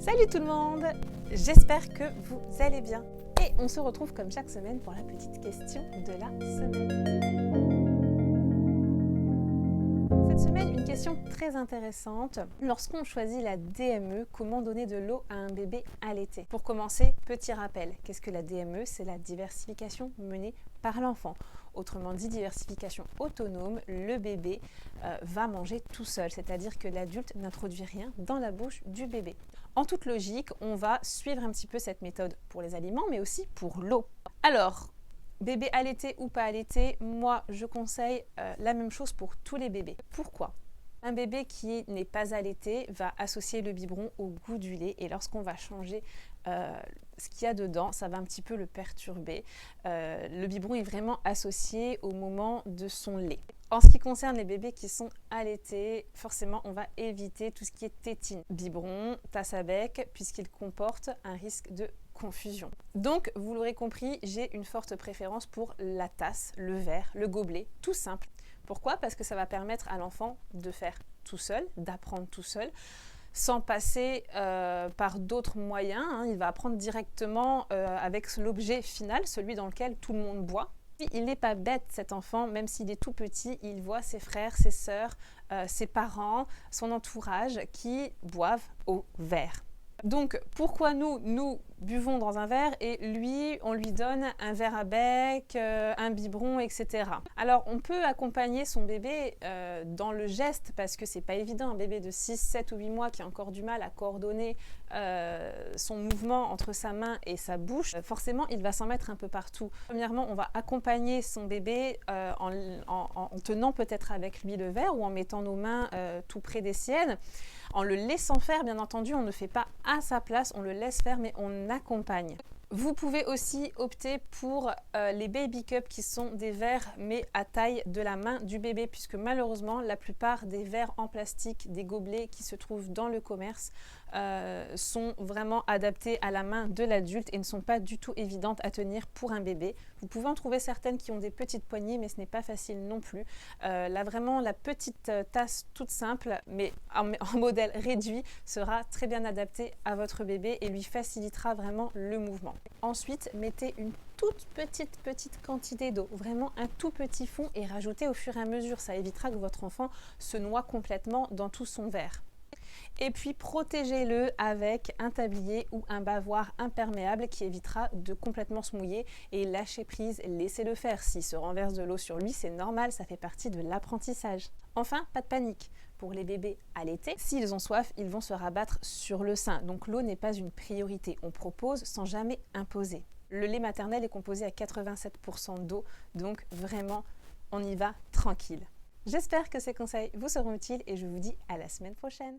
Salut tout le monde, j'espère que vous allez bien. Et on se retrouve comme chaque semaine pour la petite question de la semaine. Cette semaine, une question très intéressante. Lorsqu'on choisit la DME, comment donner de l'eau à un bébé allaité? Pour commencer, petit rappel, qu'est-ce que la DME? C'est la diversification menée par l'enfant. Autrement dit, diversification autonome, le bébé va manger tout seul, c'est-à-dire que l'adulte n'introduit rien dans la bouche du bébé. En toute logique, on va suivre un petit peu cette méthode pour les aliments, mais aussi pour l'eau. Alors, bébé allaité ou pas allaité, moi je conseille la même chose pour tous les bébés. Pourquoi ? Un bébé qui n'est pas allaité va associer le biberon au goût du lait et lorsqu'on va changer ce qu'il y a dedans, ça va un petit peu le perturber. Le biberon est vraiment associé au moment de son lait. En ce qui concerne les bébés qui sont allaités, forcément on va éviter tout ce qui est tétine, biberon, tasse à bec, puisqu'il comporte un risque de confusion. Donc, vous l'aurez compris, j'ai une forte préférence pour la tasse, le verre, le gobelet, tout simple. Pourquoi ? Parce que ça va permettre à l'enfant de faire tout seul, d'apprendre tout seul, sans passer par d'autres moyens. Il va apprendre directement avec l'objet final, celui dans lequel tout le monde boit. Il n'est pas bête cet enfant, même s'il est tout petit, il voit ses frères, ses sœurs, ses parents, son entourage qui boivent au verre. Donc pourquoi nous buvons dans un verre et lui, on lui donne un verre à bec, un biberon, etc. Alors on peut accompagner son bébé dans le geste parce que c'est pas évident, un bébé de 6, 7 ou 8 mois qui a encore du mal à coordonner son mouvement entre sa main et sa bouche, forcément il va s'en mettre un peu partout. Premièrement, on va accompagner son bébé en tenant peut-être avec lui le verre ou en mettant nos mains tout près des siennes. En le laissant faire, bien entendu, on ne fait pas à sa place, on le laisse faire, mais on accompagne. Vous pouvez aussi opter pour les baby cups qui sont des verres mais à taille de la main du bébé puisque malheureusement la plupart des verres en plastique, des gobelets qui se trouvent dans le commerce sont vraiment adaptés à la main de l'adulte et ne sont pas du tout évidentes à tenir pour un bébé. Vous pouvez en trouver certaines qui ont des petites poignées mais ce n'est pas facile non plus. Là vraiment la petite tasse toute simple mais en modèle réduit sera très bien adaptée à votre bébé et lui facilitera vraiment le mouvement. Ensuite, mettez une toute petite quantité d'eau, vraiment un tout petit fond et rajoutez au fur et à mesure. Ça évitera que votre enfant se noie complètement dans tout son verre. Et puis protégez-le avec un tablier ou un bavoir imperméable qui évitera de complètement se mouiller et lâcher prise, laissez-le faire. S'il se renverse de l'eau sur lui, c'est normal, ça fait partie de l'apprentissage. Enfin, pas de panique. Pour les bébés allaités, s'ils ont soif, ils vont se rabattre sur le sein. Donc l'eau n'est pas une priorité. On propose sans jamais imposer. Le lait maternel est composé à 87% d'eau, donc vraiment, on y va tranquille. J'espère que ces conseils vous seront utiles et je vous dis à la semaine prochaine.